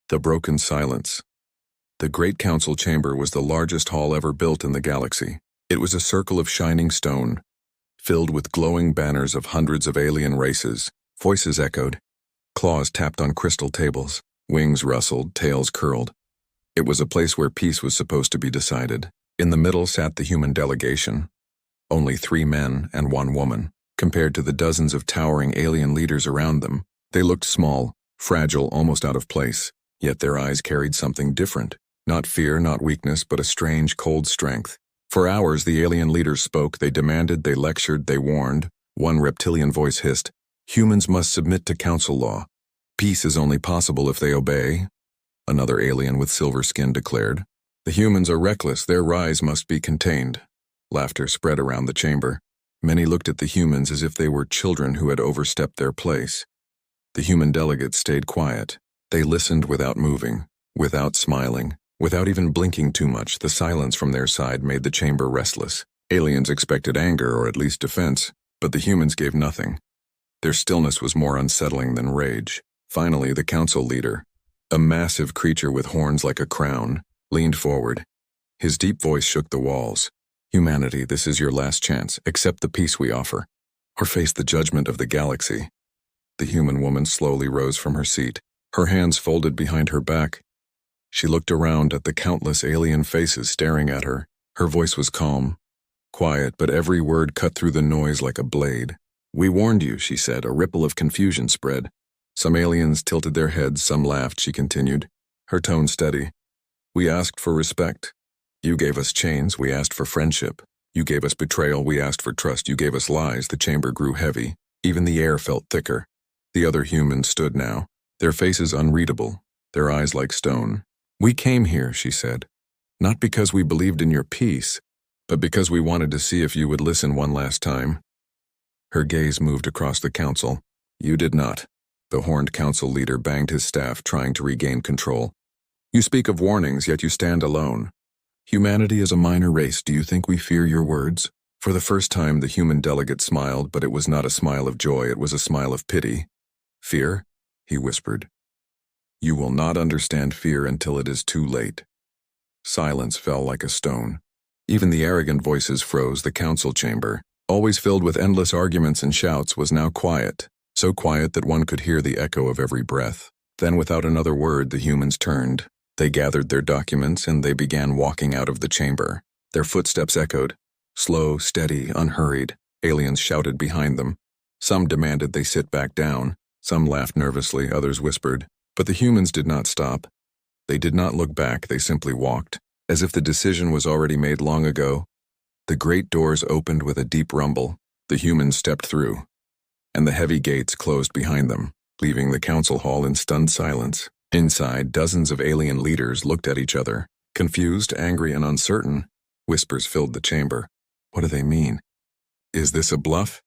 The broken silence. The Great Council Chamber was the largest hall ever built in the galaxy. It was a circle of shining stone, filled with glowing banners of hundreds of alien races. Voices echoed. Claws tapped on crystal tables. Wings rustled, tails curled. It was a place where peace was supposed to be decided. In the middle sat the human delegation. Only 3 men and 1 woman. Compared to the dozens of towering alien leaders around them, they looked small, fragile, almost out of place. Yet their eyes carried something different. Not fear, not weakness, but a strange, cold strength. For hours the alien leaders spoke, they demanded, they lectured, they warned. One reptilian voice hissed, "Humans must submit to council law. Peace is only possible if they obey." Another alien with silver skin declared, "The humans are reckless, their rise must be contained." Laughter spread around the chamber. Many looked at the humans as if they were children who had overstepped their place. The human delegates stayed quiet. They listened without moving, without smiling, without even blinking too much. The silence from their side made the chamber restless. Aliens expected anger or at least defense, but the humans gave nothing. Their stillness was more unsettling than rage. Finally, the council leader, a massive creature with horns like a crown, leaned forward. His deep voice shook the walls. "Humanity, this is your last chance. Accept the peace we offer, or face the judgment of the galaxy." The human woman slowly rose from her seat, her hands folded behind her back. She looked around at the countless alien faces staring at her. Her voice was calm, quiet, but every word cut through the noise like a blade. "We warned you," she said. A ripple of confusion spread. Some aliens tilted their heads, some laughed. She continued, her tone steady. "We asked for respect. You gave us chains, we asked for friendship. You gave us betrayal, we asked for trust. You gave us lies." The chamber grew heavy. Even the air felt thicker. The other humans stood now, their faces unreadable, their eyes like stone. "We came here," she said, "not because we believed in your peace, but because we wanted to see if you would listen one last time." Her gaze moved across the council. "You did not." The horned council leader banged his staff, trying to regain control. "You speak of warnings, yet you stand alone. Humanity is a minor race. Do you think we fear your words?" For the first time, the human delegate smiled, but it was not a smile of joy, it was a smile of pity. "Fear?" he whispered. "You will not understand fear until it is too late." Silence fell like a stone. Even the arrogant voices froze. The council chamber, always filled with endless arguments and shouts, was now quiet, so quiet that one could hear the echo of every breath. Then, without another word, the humans turned. They gathered their documents and they began walking out of the chamber. Their footsteps echoed, slow, steady, unhurried. Aliens shouted behind them. Some demanded they sit back down. Some laughed nervously, others whispered. But the humans did not stop. They did not look back, they simply walked, as if the decision was already made long ago. The great doors opened with a deep rumble. The humans stepped through, and the heavy gates closed behind them, leaving the council hall in stunned silence. Inside, dozens of alien leaders looked at each other, confused, angry, and uncertain. Whispers filled the chamber. What do they mean? Is this a bluff?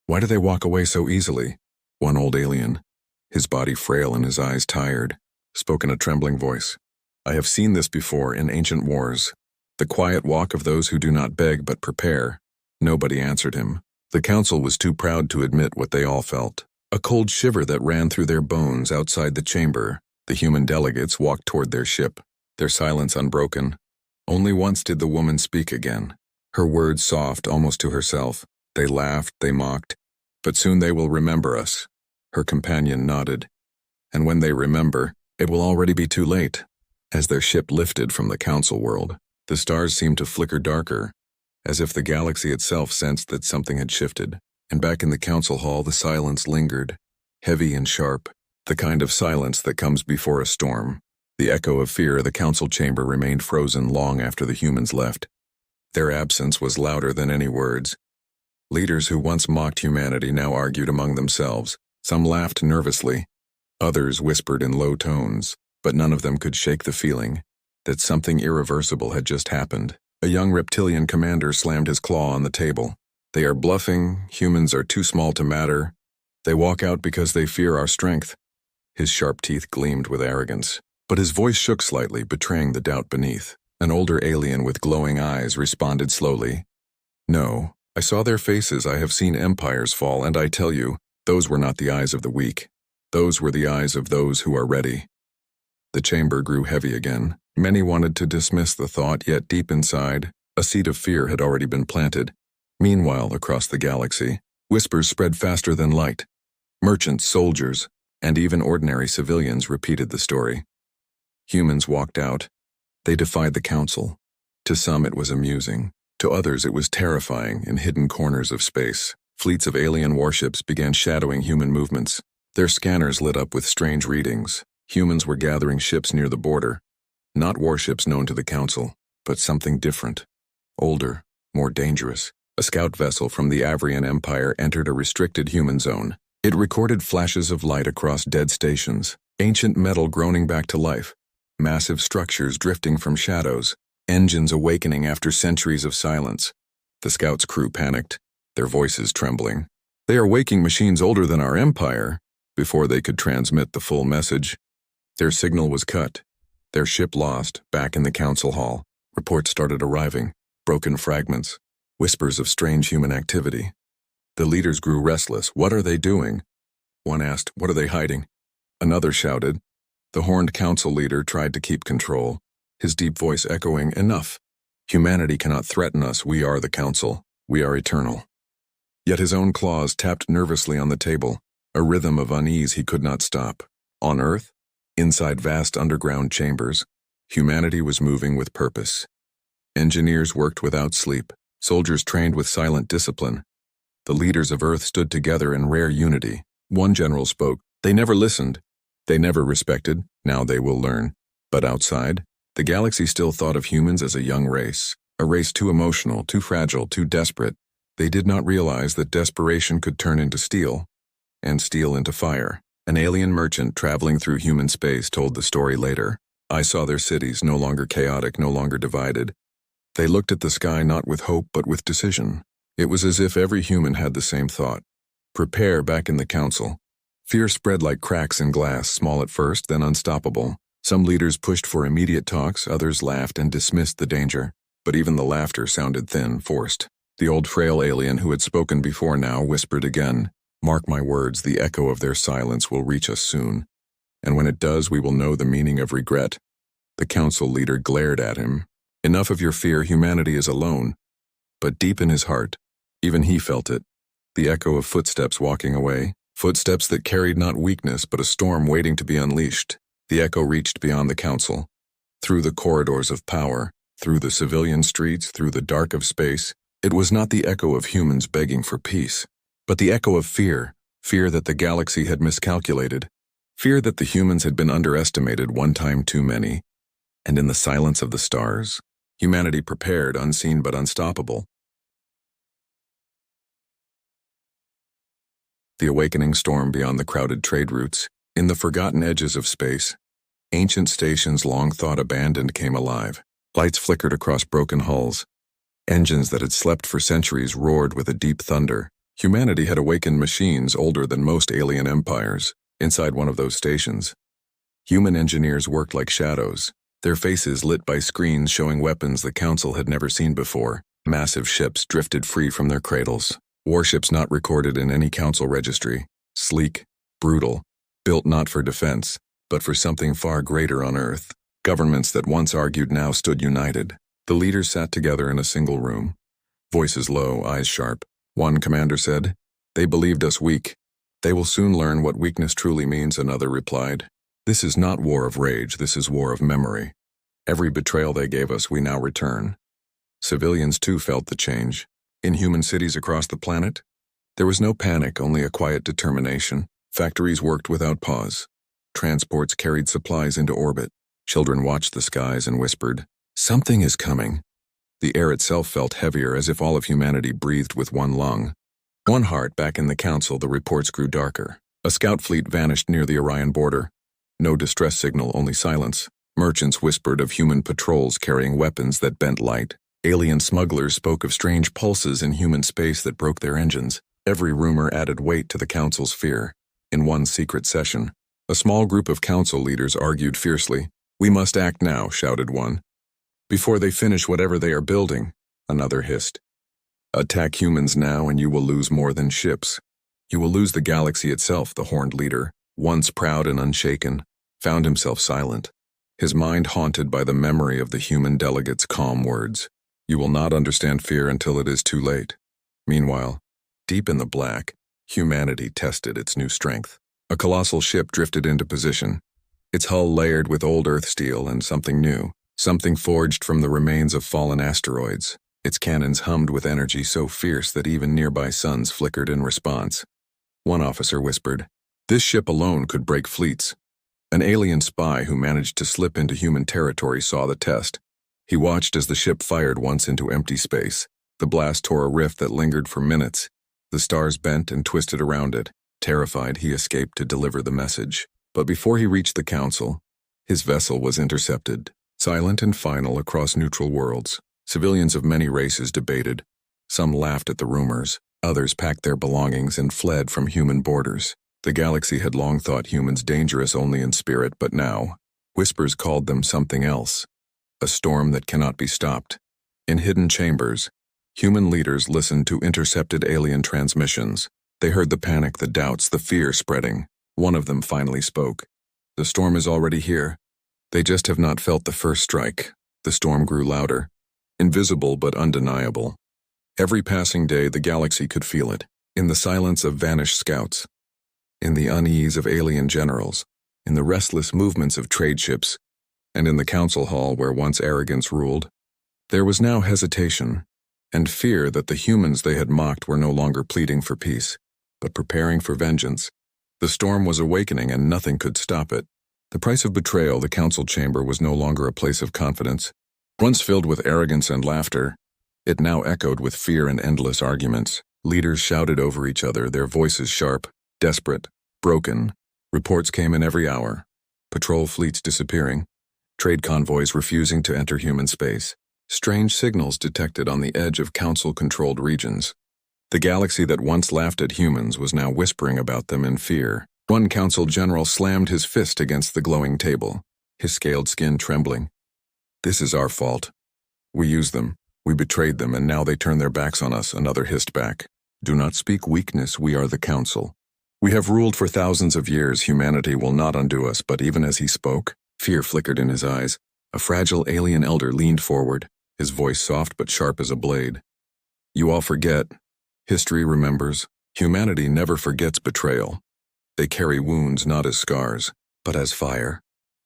Why do they walk away so easily? One old alien, his body frail and his eyes tired, spoke in a trembling voice. "I have seen this before in ancient wars. The quiet walk of those who do not beg but prepare." Nobody answered him. The council was too proud to admit what they all felt. A cold shiver that ran through their bones. Outside the chamber, the human delegates walked toward their ship, their silence unbroken. Only once did the woman speak again, her words soft almost to herself. "They laughed, they mocked, but soon they will remember us." Her companion nodded. "And when they remember, it will already be too late." As their ship lifted from the council world, the stars seemed to flicker darker, as if the galaxy itself sensed that something had shifted. And back in the council hall, the silence lingered, heavy and sharp, the kind of silence that comes before a storm. The echo of fear, the council chamber remained frozen long after the humans left. Their absence was louder than any words. Leaders who once mocked humanity now argued among themselves. Some laughed nervously. Others whispered in low tones, but none of them could shake the feeling that something irreversible had just happened. A young reptilian commander slammed his claw on the table. "They are bluffing. Humans are too small to matter. They walk out because they fear our strength." His sharp teeth gleamed with arrogance, but his voice shook slightly, betraying the doubt beneath. An older alien with glowing eyes responded slowly. "No, I saw their faces. I have seen empires fall, and I tell you, those were not the eyes of the weak. Those were the eyes of those who are ready." The chamber grew heavy again. Many wanted to dismiss the thought, yet deep inside, a seed of fear had already been planted. Meanwhile, across the galaxy, whispers spread faster than light. Merchants, soldiers, and even ordinary civilians repeated the story. Humans walked out. They defied the council. To some it was amusing. To others it was terrifying. In hidden corners of space, fleets of alien warships began shadowing human movements. Their scanners lit up with strange readings. Humans were gathering ships near the border. Not warships known to the council, but something different. Older, more dangerous. A scout vessel from the Avrian Empire entered a restricted human zone. It recorded flashes of light across dead stations, ancient metal groaning back to life, massive structures drifting from shadows, engines awakening after centuries of silence. The scout's crew panicked, their voices trembling. They are waking machines older than our empire. Before they could transmit the full message, their signal was cut. Their ship lost, back in the council hall. Reports started arriving, broken fragments, whispers of strange human activity. The leaders grew restless. What are they doing? One asked, what are they hiding? Another shouted. The horned council leader tried to keep control, his deep voice echoing, enough. Humanity cannot threaten us. We are the council. We are eternal. Yet his own claws tapped nervously on the table, a rhythm of unease he could not stop. On Earth, inside vast underground chambers, humanity was moving with purpose. Engineers worked without sleep, soldiers trained with silent discipline. The leaders of Earth stood together in rare unity. One general spoke. They never listened. They never respected. Now they will learn. But outside, the galaxy still thought of humans as a young race, a race too emotional, too fragile, too desperate. They did not realize that desperation could turn into steel, and steel into fire. An alien merchant traveling through human space told the story later. I saw their cities, no longer chaotic, no longer divided. They looked at the sky not with hope but with decision. It was as if every human had the same thought. Prepare. Back in the council, fear spread like cracks in glass, small at first, then unstoppable. Some leaders pushed for immediate talks, others laughed and dismissed the danger. But even the laughter sounded thin, forced. The old frail alien who had spoken before now whispered again. Mark my words, the echo of their silence will reach us soon. And when it does, we will know the meaning of regret. The council leader glared at him. Enough of your fear, humanity is alone. But deep in his heart, even he felt it. The echo of footsteps walking away, footsteps that carried not weakness but a storm waiting to be unleashed. The echo reached beyond the council, through the corridors of power, through the civilian streets, through the dark of space. It was not the echo of humans begging for peace, but the echo of fear, fear that the galaxy had miscalculated, fear that the humans had been underestimated one time too many. And in the silence of the stars, humanity prepared, unseen but unstoppable. The awakening storm beyond the crowded trade routes, in the forgotten edges of space, ancient stations long thought abandoned came alive. Lights flickered across broken hulls. Engines that had slept for centuries roared with a deep thunder. Humanity had awakened machines older than most alien empires. Inside one of those stations, human engineers worked like shadows, their faces lit by screens showing weapons the council had never seen before. Massive ships drifted free from their cradles. Warships not recorded in any council registry. Sleek, brutal, built not for defense, but for something far greater on Earth. Governments that once argued now stood united. The leaders sat together in a single room. Voices low, eyes sharp. One commander said, "They believed us weak. They will soon learn what weakness truly means," another replied. "This is not war of rage, this is war of memory. Every betrayal they gave us, we now return." Civilians too felt the change. In human cities across the planet, there was no panic, only a quiet determination. Factories worked without pause. Transports carried supplies into orbit. Children watched the skies and whispered, "Something is coming." The air itself felt heavier, as if all of humanity breathed with one lung. One heart. Back in the council, the reports grew darker. A scout fleet vanished near the Orion border. No distress signal, only silence. Merchants whispered of human patrols carrying weapons that bent light. Alien smugglers spoke of strange pulses in human space that broke their engines. Every rumor added weight to the council's fear. In one secret session, a small group of council leaders argued fiercely. "We must act now," shouted one. "Before they finish whatever they are building," another hissed. "Attack humans now and you will lose more than ships. You will lose the galaxy itself." The horned leader, once proud and unshaken, found himself silent. his mind haunted by the memory of the human delegate's calm words. "You will not understand fear until it is too late." Meanwhile, deep in the black, humanity tested its new strength. A colossal ship drifted into position, its hull layered with old Earth steel and something new, something forged from the remains of fallen asteroids. Its cannons hummed with energy so fierce that even nearby suns flickered in response. One officer whispered, "This ship alone could break fleets." An alien spy who managed to slip into human territory saw the test. He watched as the ship fired once into empty space. The blast tore a rift that lingered for minutes. The stars bent and twisted around it. Terrified, he escaped to deliver the message. But before he reached the Council, his vessel was intercepted. Silent and final across neutral worlds, civilians of many races debated. Some laughed at the rumors. Others packed their belongings and fled from human borders. The galaxy had long thought humans dangerous only in spirit, but now, whispers called them something else. A storm that cannot be stopped. In hidden chambers, human leaders listened to intercepted alien transmissions. They heard the panic, the doubts, the fear spreading. One of them finally spoke. "The storm is already here. They just have not felt the first strike." The storm grew louder, invisible but undeniable. Every passing day, the galaxy could feel it, in the silence of vanished scouts, in the unease of alien generals, in the restless movements of trade ships, and in the council hall where once arrogance ruled. There was now hesitation and fear that the humans they had mocked were no longer pleading for peace, but preparing for vengeance. The storm was awakening and nothing could stop it. The price of betrayal, the council chamber was no longer a place of confidence. Once filled with arrogance and laughter, it now echoed with fear and endless arguments. Leaders shouted over each other, their voices sharp, desperate, broken. Reports came in every hour. Patrol fleets disappearing. Trade convoys refusing to enter human space. Strange signals detected on the edge of council-controlled regions. The galaxy that once laughed at humans was now whispering about them in fear. One council general slammed his fist against the glowing table, his scaled skin trembling. "This is our fault. We used them. We betrayed them, and now they turn their backs on us," another hissed back. "Do not speak weakness, we are the council. We have ruled for thousands of years, humanity will not undo us." But even as he spoke, fear flickered in his eyes. A fragile alien elder leaned forward, his voice soft but sharp as a blade. "You all forget. History remembers. Humanity never forgets betrayal. They carry wounds not as scars, but as fire."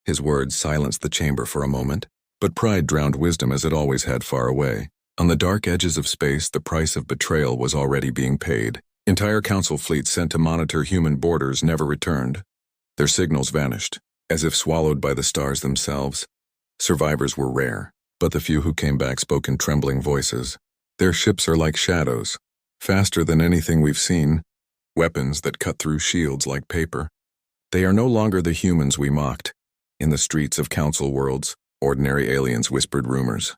His words silenced the chamber for a moment, but pride drowned wisdom as it always had far away. On the dark edges of space, the price of betrayal was already being paid. Entire council fleets sent to monitor human borders never returned. Their signals vanished, as if swallowed by the stars themselves. Survivors were rare, but the few who came back spoke in trembling voices. "Their ships are like shadows, faster than anything we've seen, weapons that cut through shields like paper. They are no longer the humans we mocked." In the streets of council worlds, ordinary aliens whispered rumors.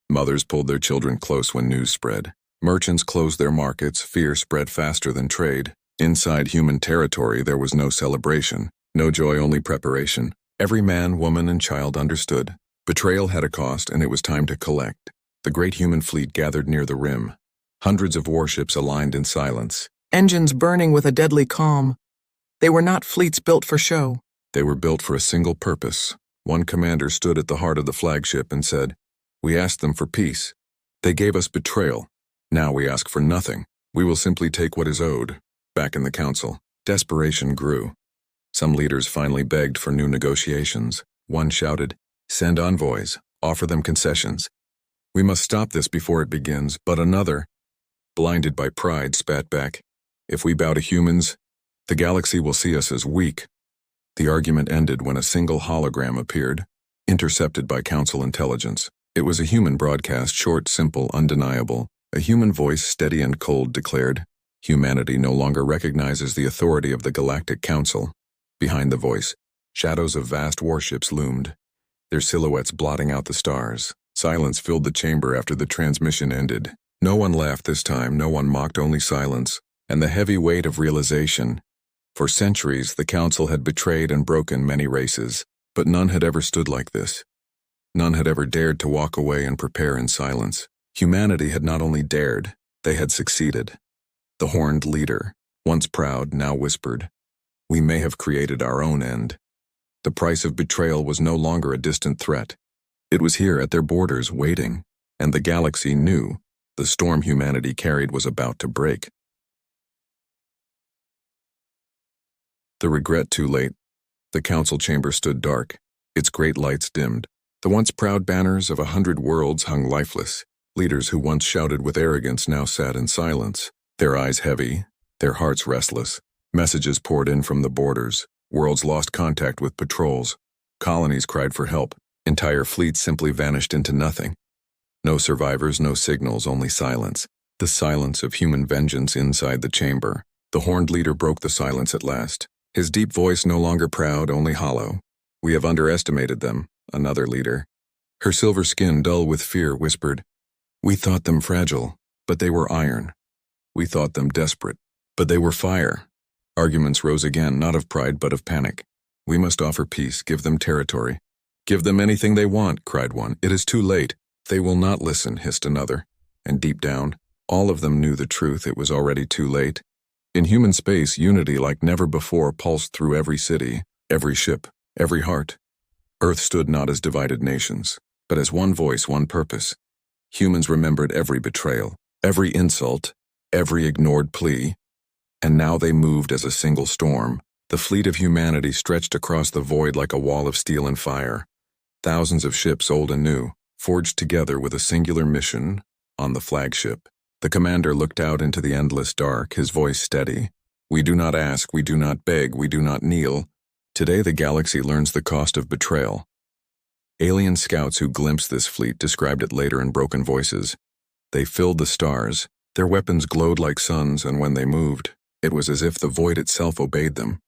Mothers pulled their children close when news spread. Merchants closed their markets, fear spread faster than trade. Inside human territory there was no celebration, no joy, only preparation. Every man, woman, and child understood. Betrayal had a cost, and it was time to collect. The great human fleet gathered near the rim. Hundreds of warships aligned in silence. Engines burning with a deadly calm. They were not fleets built for show. They were built for a single purpose. One commander stood at the heart of the flagship and said, "We asked them for peace. They gave us betrayal. Now we ask for nothing. We will simply take what is owed." Back in the council, desperation grew. Some leaders finally begged for new negotiations. One shouted, "Send envoys, offer them concessions. We must stop this before it begins." But another, blinded by pride, spat back, "If we bow to humans, the galaxy will see us as weak." The argument ended when a single hologram appeared, intercepted by council intelligence. It was a human broadcast, short, simple, undeniable. A human voice, steady and cold, declared, "Humanity no longer recognizes the authority of the Galactic Council." Behind the voice, shadows of vast warships loomed, their silhouettes blotting out the stars. Silence filled the chamber after the transmission ended. No one laughed this time, no one mocked, only silence, and the heavy weight of realization. For centuries, the Council had betrayed and broken many races, but none had ever stood like this. None had ever dared to walk away and prepare in silence. Humanity had not only dared, they had succeeded. The horned leader, once proud, now whispered, "We may have created our own end." The price of betrayal was no longer a distant threat. It was here at their borders, waiting, and the galaxy knew the storm humanity carried was about to break. The regret too late. The council chamber stood dark, its great lights dimmed. The once proud banners of 100 worlds hung lifeless. Leaders who once shouted with arrogance now sat in silence, their eyes heavy, their hearts restless. Messages poured in from the borders. Worlds lost contact with patrols. Colonies cried for help. Entire fleets simply vanished into nothing. No survivors, no signals, only silence. The silence of human vengeance inside the chamber. The horned leader broke the silence at last. His deep voice no longer proud, only hollow. "We have underestimated them," another leader. Her silver skin dull with fear whispered, "We thought them fragile, but they were iron. We thought them desperate, but they were fire." Arguments rose again, not of pride but of panic. "We must offer peace, give them territory." "Give them anything they want," cried one. "It is too late." "They will not listen," hissed another. And deep down, all of them knew the truth. It was already too late. In human space, unity like never before pulsed through every city, every ship, every heart. Earth stood not as divided nations, but as one voice, one purpose. Humans remembered every betrayal, every insult, every ignored plea, and now they moved as a single storm. The fleet of humanity stretched across the void like a wall of steel and fire. Thousands of ships, old and new, forged together with a singular mission on the flagship. The commander looked out into the endless dark, his voice steady. "We do not ask, we do not beg, we do not kneel. Today the galaxy learns the cost of betrayal." Alien scouts who glimpsed this fleet described it later in broken voices. They filled the stars, their weapons glowed like suns, and when they moved, it was as if the void itself obeyed them.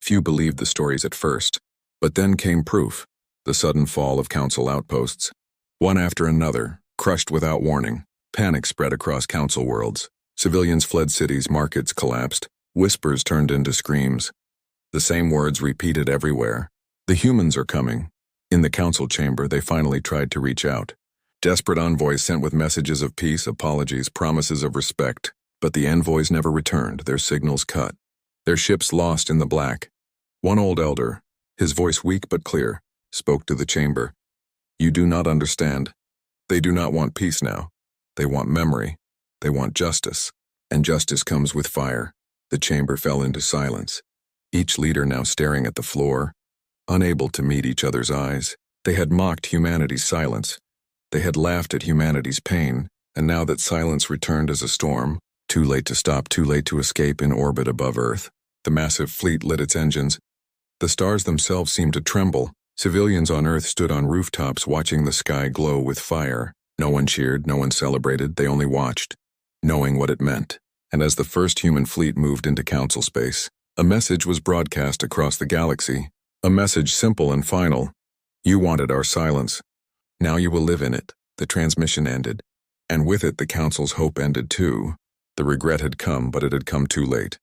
Few believed the stories at first, but then came proof, the sudden fall of council outposts. One after another, crushed without warning. Panic spread across council worlds. Civilians fled cities, markets collapsed. Whispers turned into screams. The same words repeated everywhere. "The humans are coming." In the council chamber, they finally tried to reach out. Desperate envoys sent with messages of peace, apologies, promises of respect. But the envoys never returned, their signals cut. Their ships lost in the black. One old elder, his voice weak but clear, spoke to the chamber. "You do not understand. They do not want peace now. They want memory. They want justice. And justice comes with fire." The chamber fell into silence, each leader now staring at the floor, unable to meet each other's eyes. They had mocked humanity's silence. They had laughed at humanity's pain, and now that silence returned as a storm, too late to stop, too late to escape, in orbit above Earth, the massive fleet lit its engines. The stars themselves seemed to tremble. Civilians on Earth stood on rooftops watching the sky glow with fire. No one cheered, no one celebrated, they only watched, knowing what it meant. And as the first human fleet moved into council space, a message was broadcast across the galaxy. A message simple and final. "You wanted our silence. Now you will live in it." The transmission ended. And with it the council's hope ended too. The regret had come, but it had come too late.